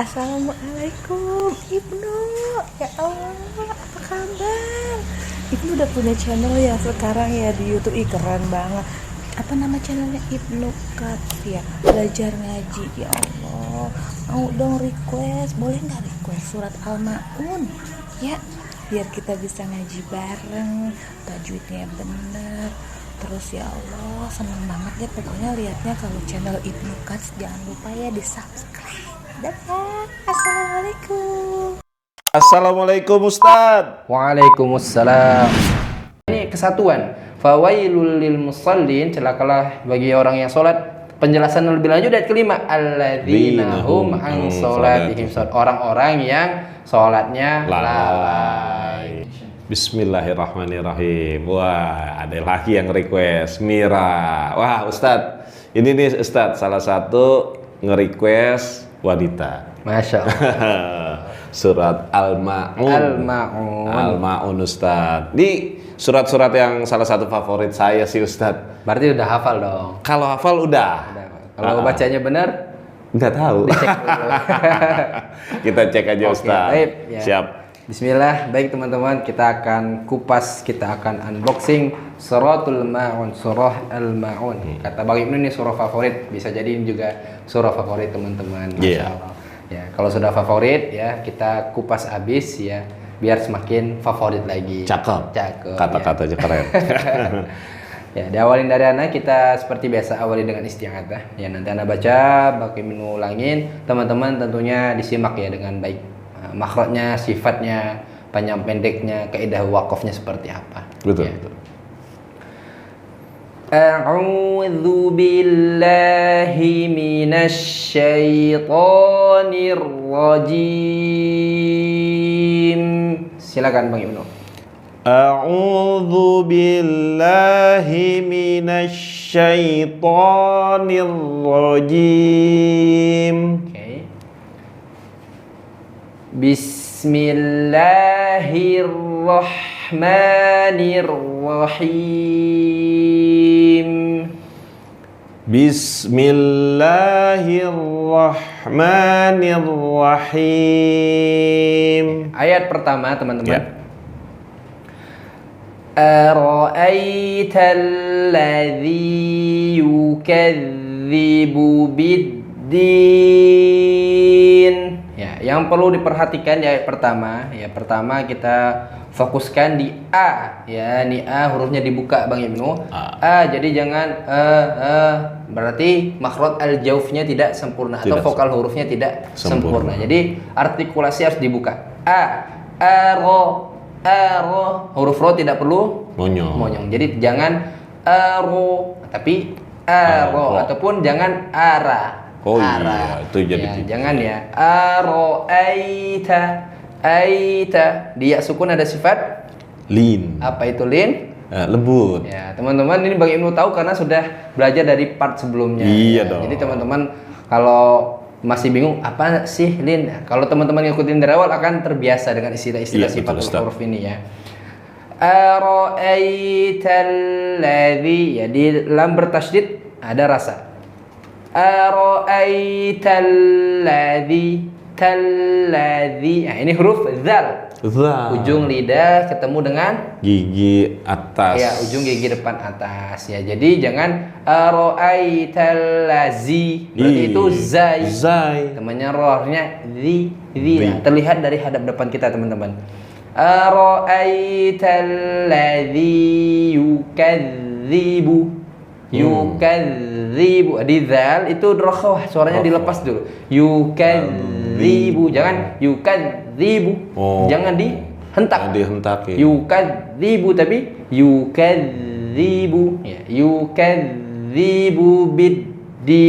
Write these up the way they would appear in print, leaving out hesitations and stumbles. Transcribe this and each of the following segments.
Assalamualaikum Ibnu. Ya Allah, apa kabar? Ibnu udah punya channel ya sekarang ya di YouTube. Ih, keren banget. Apa nama channelnya? Ibnu Kat ya. Belajar ngaji. Ya Allah. Mau dong request. Boleh nggak request surat Al-Maun? Ya, biar kita bisa ngaji bareng. Tajwidnya bener. Terus ya Allah, seneng banget ya pokoknya liatnya kalau channel Ibnu Kat. Jangan lupa ya di subscribe. Dadah. Assalamualaikum. Assalamualaikum Ustadz. Waalaikumsalam. Ini kesatuan. Fawailul lil musallin, celakalah bagi orang yang sholat. Penjelasan lebih lanjut ayat kelima. Alladzina hum an sholatihim. Orang-orang yang sholatnya lalai. Bismillahirrahmanirrahim. Wah, ada lagi yang request Mira. Wah, Ustadz, ini nih Ustadz, salah satu nge-request wanita. Masya Allah. Surat Al-Ma'un. Al-Ma'un. Al-Ma'un Ustadz. Ini surat-surat yang salah satu favorit saya sih Ustadz. Berarti udah hafal dong. Kalau hafal udah. Kalau bacanya benar, Nggak tahu. dicek dulu. Kita cek aja Oke, Ustadz. baik, ya. Siap. Bismillah, baik teman-teman, kita akan kupas, kita akan unboxing Suratul Ma'un, surah Al-Ma'un. Kata Bang Ibnu ini surah favorit, bisa jadi ini juga surah favorit teman-teman. Masya Iya. Allah. Ya, kalau sudah favorit ya kita kupas habis ya, biar semakin favorit lagi. Cakep. Cakep. Kata-katanya keren. Ya, diawalin dari anak, kita seperti biasa awali dengan isti'adzah. Ya, nanti Anda baca, Bang Ibnu ulangin, teman-teman tentunya disimak ya dengan baik. Makhrajnya, sifatnya, panjang pendeknya, kaidah wakafnya seperti apa. Betul. Ya. A'udzu billahi minasy syaithanir rajim. Silakan Bang Ibnu. A'udzu billahi minasy syaithanir rajim. Oke. Bismillahirrahmanirrahim. Bismillahirrahmanirrahim. Ayat pertama teman-teman. Ya. Ara'aital ladzi yukadzibu biddin. Ya, yang perlu diperhatikan di ayat pertama, ya pertama kita fokuskan di A, ya ini A hurufnya dibuka Bang Ibnu. A, jadi jangan berarti makhraj al-jaufnya tidak sempurna atau Tidak vokal hurufnya tidak sempurna. sempurna. Jadi artikulasi harus dibuka. Aro, huruf ro tidak perlu monyong. Jadi jangan aro, tapi aro ataupun jangan ara. Oh iya, itu jadi ya, tidak. jangan ya. Aita. Dia sukun ada sifat Lin. apa itu lin? Lembut. Ya, teman-teman ini Bang Ibnu tahu karena sudah belajar dari part sebelumnya. Iya Ya, dong. jadi teman-teman kalau masih bingung apa sih lin? Kalau teman-teman ngikutin dari awal akan terbiasa dengan istilah-istilah Iya, sifat betul, Ustaz. huruf ini ya. Ara'aital ladzi, ya di lam bertasydid ada rasa. Ara'aital ladzi, nah ini huruf dzal. Zal. Ujung lidah ketemu dengan Gigi atas. ya ujung gigi depan atas ya. Jadi jangan ara'aital ladzi, berarti itu zai. Zai. Temannya rohnya zi. Zi. Nah, terlihat dari hadap depan kita teman-teman. Ara'aital ladzi yukadzibu. Yukadzibu di zal itu rokhawah, suaranya dilepas dulu. Yukadzibu, jangan yukadzibu. Jangan dihentak. Dihentakin. Yukadzibu tapi yukadzibu. Ya, yukadzibu di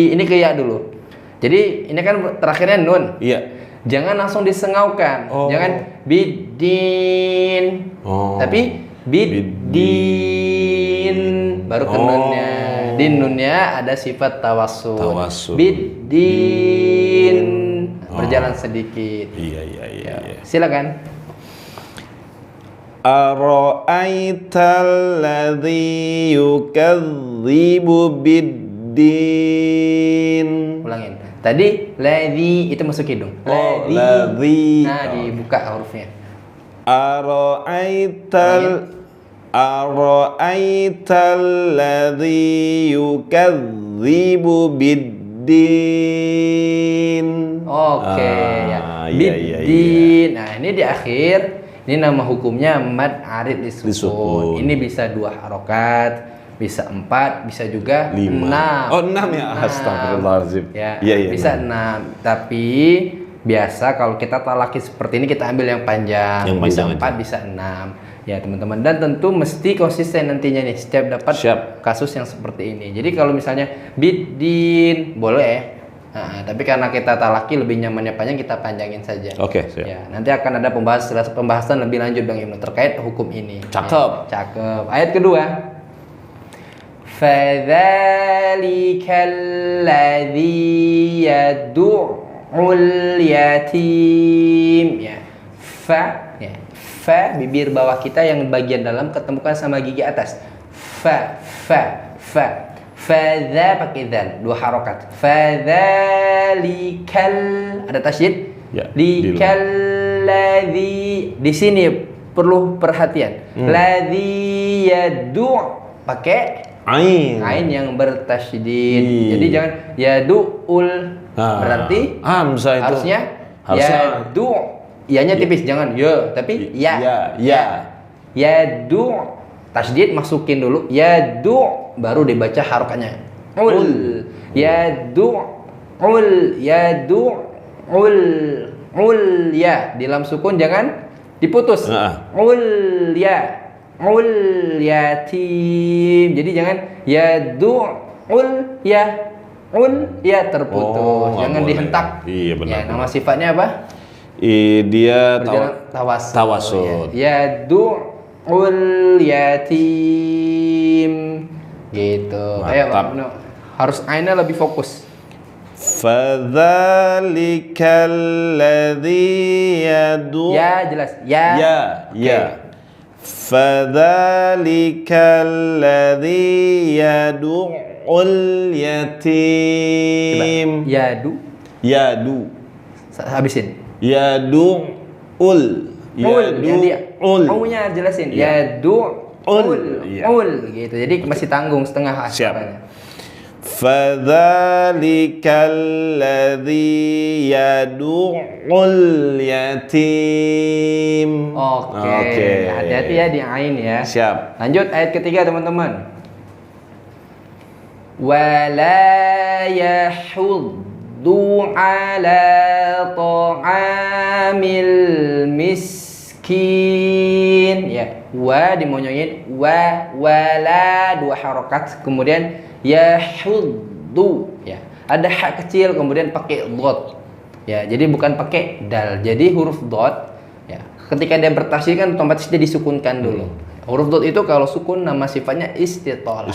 ini kayak dulu. Jadi ini kan terakhirnya nun. Iya. Jangan langsung disengaukan. Oh. Jangan bidin. Oh. Tapi bidin baru ke nunnya. Di nunnya ada sifat tawassul. Tawassul. Bidin. Berjalan sedikit. Iya. Silakan. Ara'aital ladzi yukadzibu biddin. Ulangin. Tadi ladzi itu masuk hidung. Oh, ladzi. Nah, dibuka hurufnya. Ara'aital ladzi yukadzibu biddin. Oke, ya. Iya, iya, Biddin. Nah, ini di akhir. Ini nama hukumnya mad arid Disukun. disukun. Ini bisa 2 harokat, bisa 4, bisa juga 5. 6. Oh, 6 ya. Astagfirullahaladzim. Ya, Iya, bisa benar. 6. Tapi biasa kalau kita talaki seperti ini kita ambil yang panjang. Yang bisa panjang 4, bisa 6. Ya, teman-teman. Dan tentu mesti konsisten nantinya nih setiap dapat Siap. kasus yang seperti ini. Jadi kalau misalnya biddin boleh. Nah, tapi karena kita talaki lebih nyamannya panjang, kita panjangin saja. Oke, siap. Ya, nanti akan ada pembahasan lebih lanjut Bang Ibnu terkait hukum ini. Cakep. Ya, cakep. Ayat kedua. Fadzalikal ladzi yad'ul yatim. Ya. Ya. Fa bibir bawah kita yang bagian dalam ketemukan sama gigi atas. Fa. Fadza pakai dzal, 2 harokat. Fadzalikal ada tasydid. Ya, Likal ladzi di sini perlu perhatian. Ladzi yadu pakai ain yang bertasydid. Iya. Jadi jangan yaduul. Berarti hamzah itu harusnya yadu. Ianya tipis, jangan ya, tapi ya. Yadu tasydid masukin dulu. Yadu baru dibaca harokatnya. Ul. Yadu ya. Di lam sukun jangan diputus. Ul yatim. Jadi jangan ul ya terputus. Jangan dihentak. Iya, benar. Ya, nama sifatnya apa? Dia Tawasul. tawasul. Yadu'ul yatim. Gitu. Ayo, Mantap. Bang, harus ainnya lebih fokus. Fadzalikal ladzi yadu. Ya, jelas. Ya. Oke. Fadzalikal ladzi yadu'ul yatim. Yadu. Yadu. Habisin. Yadu'ul. Maunya jelasin. Ya. Yadu'ul. Iya. Gitu. Jadi masih tanggung setengah Siap. hafalannya. Fadzalikal ladzi yadu'ul yatim. Oke. Hati-hati ya di ain ya. Siap. Lanjut ayat ketiga teman-teman. Wala yahuddu ala ta'amil miskin. Ya, wa dimonyongin wala 2 harokat kemudian yahuddu. Ya, ada hak kecil kemudian pakai dot. Ya, jadi bukan pakai dal. Jadi huruf dot ya, ketika dia bertasydid kan otomatis dia disukunkan dulu. Huruf dot itu kalau sukun nama sifatnya istitolah.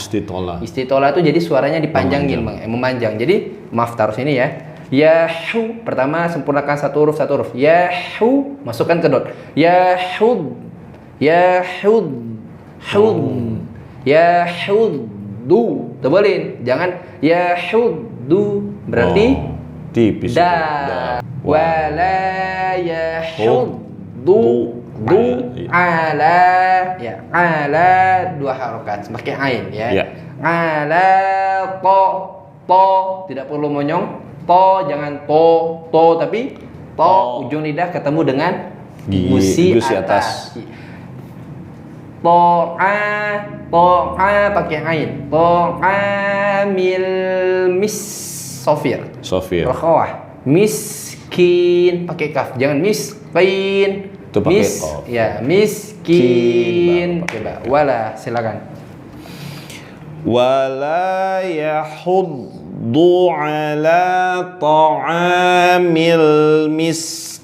Istitolah itu jadi suaranya dipanjangin, memanjang. Jadi maaf taruh sini ya. Yahu pertama sempurnakan satu huruf. Yahu masukkan ke dot. Yahud. Yahuddu. Tebalin. Jangan yahuddu. Berarti tipis. da. Wala yahuddu. Ala ya, ala 2 harokat pakai ain ya. Ala to tidak perlu monyong. To jangan to tapi to ujung lidah ketemu dengan gusi atas. To a pakai ain. To amil mis sofir. Rakhawah. Miskin pakai kaf, jangan miskin. Itu pakai qaf. Ya, miskin. Oke, Mbak. Wala, silakan. Wala yahuddu ala ta'amil miskin.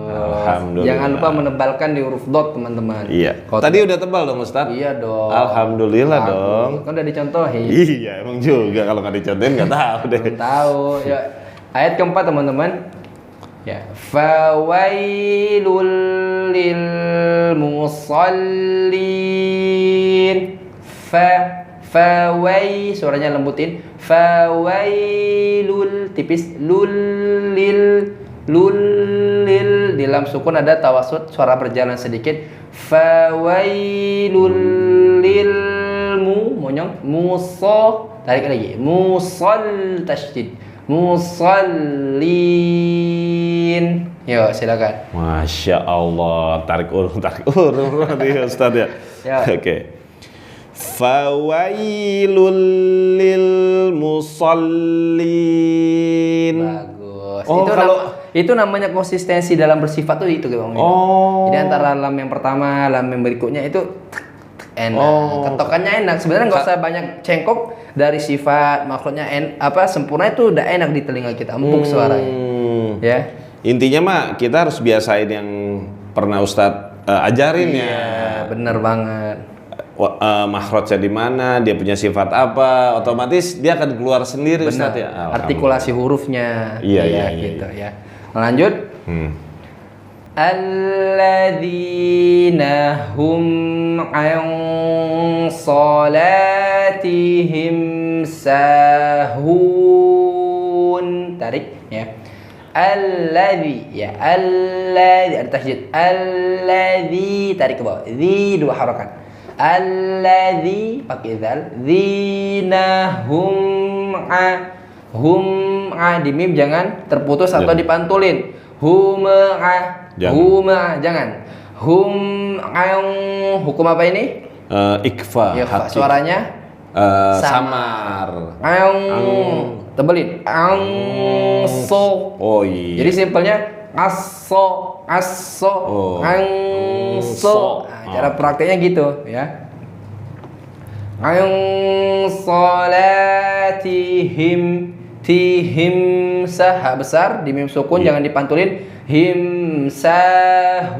Alhamdulillah. Jangan lupa menebalkan di huruf dot, teman-teman. Iya. Tadi udah tebal dong, Ustaz? Iya dong. Alhamdulillah dong. Kan udah dicontohin. Iya, emang juga kalau nggak dicontohin nggak tahu deh. Belum tahu. Ya. Ayat keempat, teman-teman. Ya, fawailul lil musallin. suaranya lembutin. Fawailul tipis. Lil di lam sukun ada tawasud, suara berjalan sedikit. Fawailul lil monyong tarik lagi. Tasydid. Musallin. Yo, silakan. Masya Allah, tarik ulur ya Ustaz ya. Ya. Oke. Fawailul lil musallin. Bagus. Oh, Itu namanya konsistensi dalam bersifat tuh itu Bang. Oh. Jadi antara lam yang pertama, lam yang berikutnya itu enak. Oh. Ketokannya enak. Sebenarnya nggak usah banyak cengkok dari sifat makhluknya sempurna itu udah enak di telinga kita, empuk suaranya. Ya. Intinya mah kita harus biasain yang pernah Ustadz ajarin ya. Iya, bener banget. Makhrajnya di mana, dia punya sifat apa, otomatis dia akan keluar sendiri Benar. Ustadz ya. Artikulasi hurufnya. Iya. gitu ya. Lanjut. Alladzina hum an salatihim sahun. Tarik ya. Alladzi ada tasydid. Alladzi tarik ke bawah. Dzi dua harakat. Alladzi pakai dzal. Dzina hum di mim jangan terputus atau dipantulin. Jangan. Hukum apa ini? Ikfa. Ya, suaranya samar. Tebelin. So. Oh iya. Jadi simpelnya aso. Oh. So. Nah, cara prakteknya gitu ya. Salatihim tihim sah besar di mim sukun jangan dipantulin. Him sahun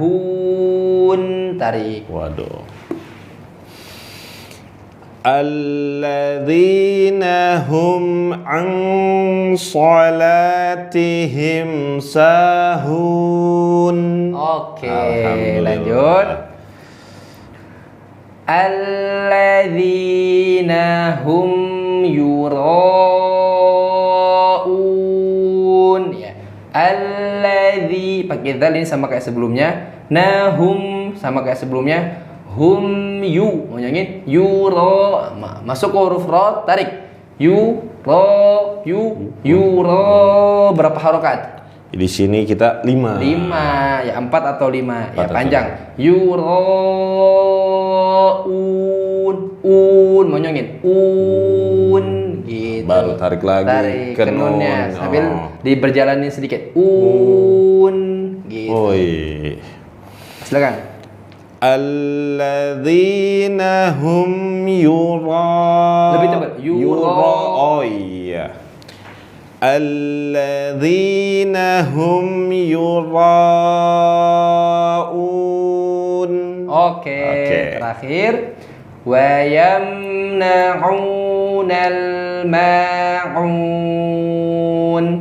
tarik. Waduh. Alladzina hum an salatihim sahun. Oke, lanjut. Alladzina hum yuraun ya. Alladzi pakai dzal ini sama kayak sebelumnya. Nahum sama kayak sebelumnya. Hum yu ngonyongin yuro masuk ke huruf ro tarik yuro berapa harokat Di sini kita 5 ya 4 atau 5 ya panjang ngonyongin gitu baru tarik lagi ke nunnya sambil diberjalanin sedikit gitu. Oh iya. Silakan. Alladzina hum Lebih tebal. Oh iya. Alladzina hum yuraun. Oke. Terakhir. Wa yamna'unal ma'un.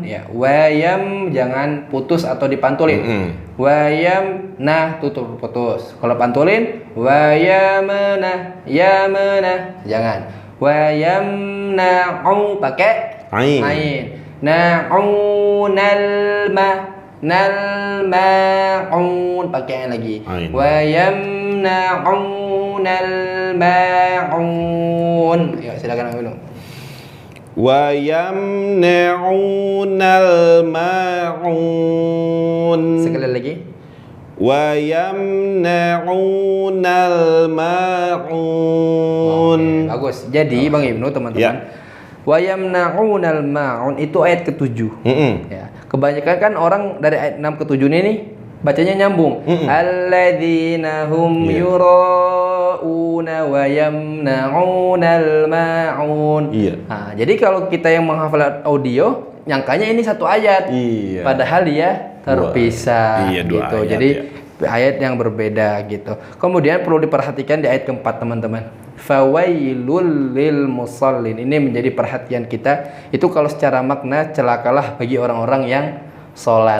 Ya, wayam jangan putus atau dipantulin. Wayam tutup putus. Kalau pantulin wayamna jangan. Wayamna'u pakai ain. Na'unal ma'un pakai ain lagi. Wayamna'unal ma'un. Ya, silakan dulu. Wa yamna'unal ma'un. Sekali lagi. Wa yamna'unal ma'un. Bagus. Jadi Bang Ibnu teman-teman. Ya. Wa yamna'unal ma'un itu ayat ke-7. Ya. Kebanyakan kan orang dari ayat 6 ke 7 ini nih bacanya nyambung. Alladzina hum yura'una wa yamna'unal ma'un. Iya. Nah, jadi kalau kita yang menghafal audio, nyangkanya ini satu ayat. Iya. Padahal dia terpisah Iya, dua gitu. ayat, Jadi ya. ayat yang berbeda gitu. Kemudian perlu diperhatikan di ayat keempat teman-teman. Fawailul lil musallin. Ini menjadi perhatian kita. Itu kalau secara makna celakalah bagi orang-orang yang sholat.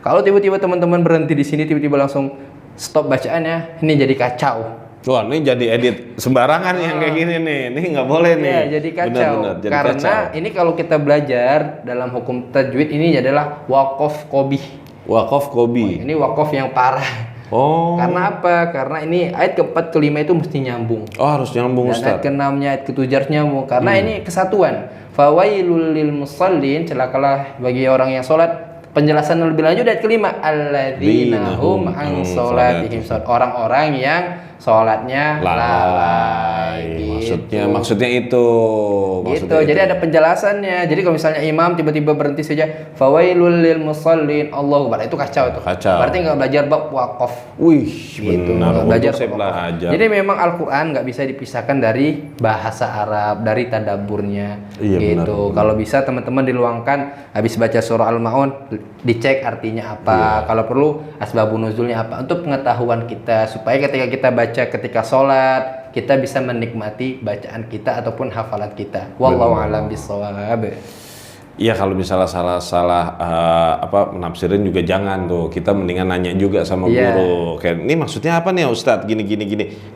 Kalau tiba-tiba teman-teman berhenti di sini tiba-tiba langsung stop bacaannya, ini jadi kacau. Wah, ini jadi edit sembarangan yang kayak gini nih. Ini nggak boleh nih. Iya, jadi kacau. Benar-benar, jadi Karena kacau. ini kalau kita belajar dalam hukum tajwid ini adalah waqaf qobih. Waqaf Kobi. Ini waqaf yang parah. Oh. Karena apa? Karena ini ayat keempat kelima itu mesti nyambung. Oh, harus nyambung Dan ayat Ustaz. keenamnya, ayat ketujuh harus nyambung. Karena ini kesatuan. Fawailul lil musallin, celakalah bagi orang yang sholat. Penjelasan lebih lanjut ayat kelima, alladzina hum an sholatihim sahun. Orang-orang yang sholatnya lalai. Maksudnya itu. Gitu. Jadi ada penjelasannya. Jadi kalau misalnya imam tiba-tiba berhenti saja, fawailul lil musallin, Allahu Akbar, itu kacau itu. Kacau. Berarti nggak belajar bab wakaf. Wih, Gitu. benar. Belajar Untung saya wakaf. belajar. Jadi memang Al-Quran nggak bisa dipisahkan dari bahasa Arab, dari tadaburnya. Iya, Gitu. Kalau bisa teman-teman diluangkan habis baca surah Al-Maun, dicek artinya apa. Kalau perlu asbabun nuzulnya apa untuk pengetahuan kita, supaya ketika kita baca ketika sholat kita bisa menikmati bacaan kita ataupun hafalan kita. Wallahu a'lam bishawab. Iya, kalau misalnya salah menafsirin juga jangan tuh. Kita mendingan nanya juga sama Iya. guru. Kayak ini maksudnya apa nih Ustadz? Gini.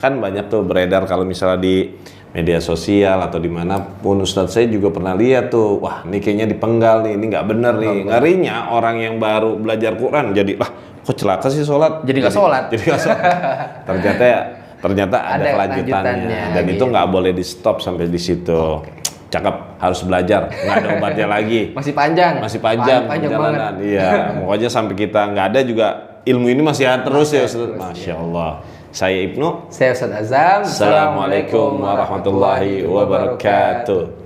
Kan banyak tuh beredar kalau misalnya di media sosial atau dimanapun. Ustadz saya juga pernah lihat tuh. Wah, ini kayaknya dipenggal nih. Ini nggak bener nih. Ngerinya orang yang baru belajar Quran jadi kok celaka sih sholat. Jadi nggak sholat. Jadi nggak sholat. Ternyata ada Ada kelanjutannya. kelanjutannya, Dan itu gitu. nggak boleh di stop sampai di situ. Cakep, harus belajar. Nggak ada obatnya lagi. Masih panjang. Masih panjang banget. perjalanan. Iya, pokoknya sampai kita nggak ada juga ilmu ini masih ada terus ya Ustaz. Masya Allah. Saya Ibnu. Saya Ustaz Azam. Assalamualaikum warahmatullahi wabarakatuh.